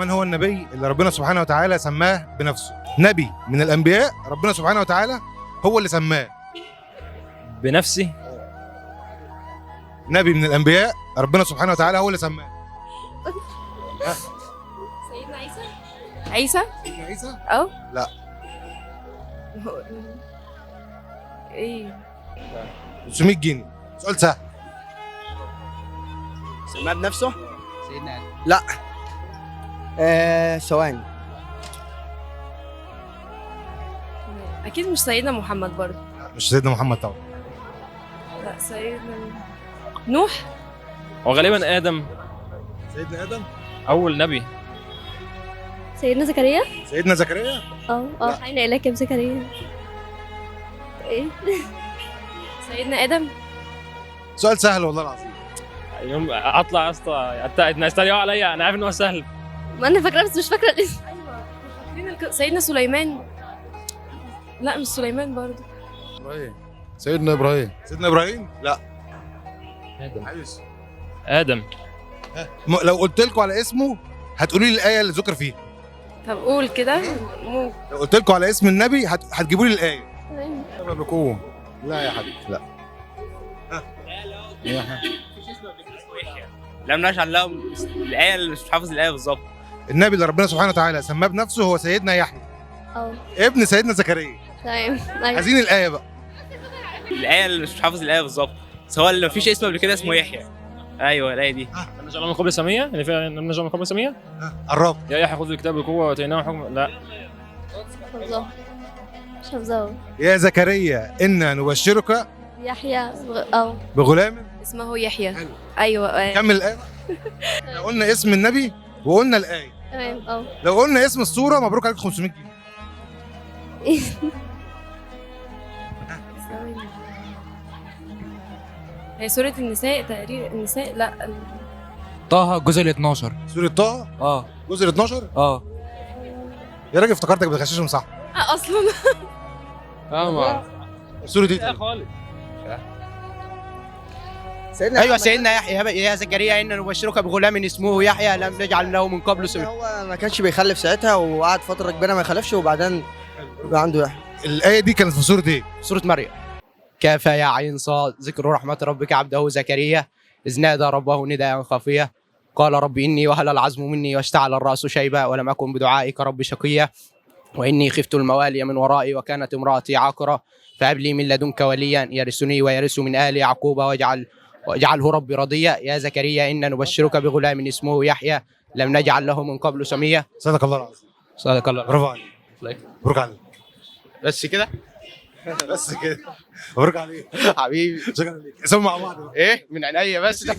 من هو النبي اللي ربنا سبحانه وتعالى سماه بنفسه؟ نبي من الانبياء ربنا سبحانه وتعالى هو اللي سماه. بنفسي. نبي من الانبياء ربنا سبحانه وتعالى هو اللي سماه. سيدنا عيسى. عيسى. عيسى؟ اه. لا. ايه. 500 جنيه. سؤال سهل. سماه بنفسه؟ سيدنا آدم. لا. ثواني. اكيد مش سيدنا محمد برضه. مش سيدنا محمد طبعا. لا سيدنا نوح. وغالبا ادم سيدنا ادم. اول نبي. سيدنا زكريا. سيدنا زكريا. اه حين إليك بزكريا. ايه. سيدنا ادم. سؤال سهل والله العظيم. يوم اطلع يا اسطى تستريقوا عليا، انا عارف ان هو سهل. ما انا فاكره بس مش فاكره الاسم. سيدنا سليمان. لا مش سليمان برضه. ابراهيم. سيدنا ابراهيم. سيدنا ابراهيم؟ لا. ادم. عايز. ادم. لو قلت لكم على اسمه هتقولوا لي الايه اللي ذكر فيها. طب قول كده. ممكن. لو قلت لكم على اسم النبي هتجيبوا لي الايه. تمام. بكون. لا يا حبيبي لا. لم نجعل لهم الآية اللي مش حافظ الآية بالظبط. النبي اللي ربنا سبحانه وتعالى سماه بنفسه هو سيدنا يحيى اه ابن سيدنا زكريا. تمام. أيوة. عايزين الايه بقى. الآية اللي مش حافظ الآية بالظبط، بس هو اللي مفيش اسمه قبل كده اسمه يحيى. أيوه الآية دي. لم نجعل من قبل سمية، اللي فيها لم نجعل من قبل سمية. قربت. يا يحيى خذ الكتاب بقوة واتيناه حكم. لا. حفظها. مش حافظاها. يا زكريا انا نبشرك يحيى. بغلام. اسمه يحيى. حلو. ايوه. كمل الايه. لو قلنا اسم النبي وقلنا الايه، تمام. لو قلنا اسم السوره مبروك عليك 500 جنيه. هي سورة النساء تقريبا. النساء لا طه الجزء ال 12. سوره طه اه جزء 12. اه يا راجل افتكرتك بتغششهم صح. اصلا. ما السوره دي لا خالص. أيوه سيدنا يحيى يا زكريا إنا نبشرك بغلام اسمه يحيى لم نجعل له من قبل سمية. هو ما كانش بيخلف ساعتها وقعد فتره كبيره ما يخلفش وبعدين بقى عنده يحيى. الايه دي كانت في سوره ايه؟ سورة مريم. كاف يا عين صاد ذكر رحمة ربك عبده زكريا إذ نادى ربه نداء خفيا قال رب إني وهل العظم مني واشتعل الرأس شيبا ولم أكن بدعائك رب شقيا وإني خفت الموالي من ورائي وكانت امرأتي عاقرة فهب لي من لدنك وليا يرثني ويرث من آل يعقوب واجعله ربي رضيا يا زكريا إنا نبشرك بغلام اسمه يحيى لم نجعل له من قبل سميا. صدق الله العظيم. صدق الله. برافو عليك. مبروك عليك. بس كده بس كده. مبروك عليك. حبيبي. شكرا لك. اسمعوا مع بعض. ايه من عينيا بس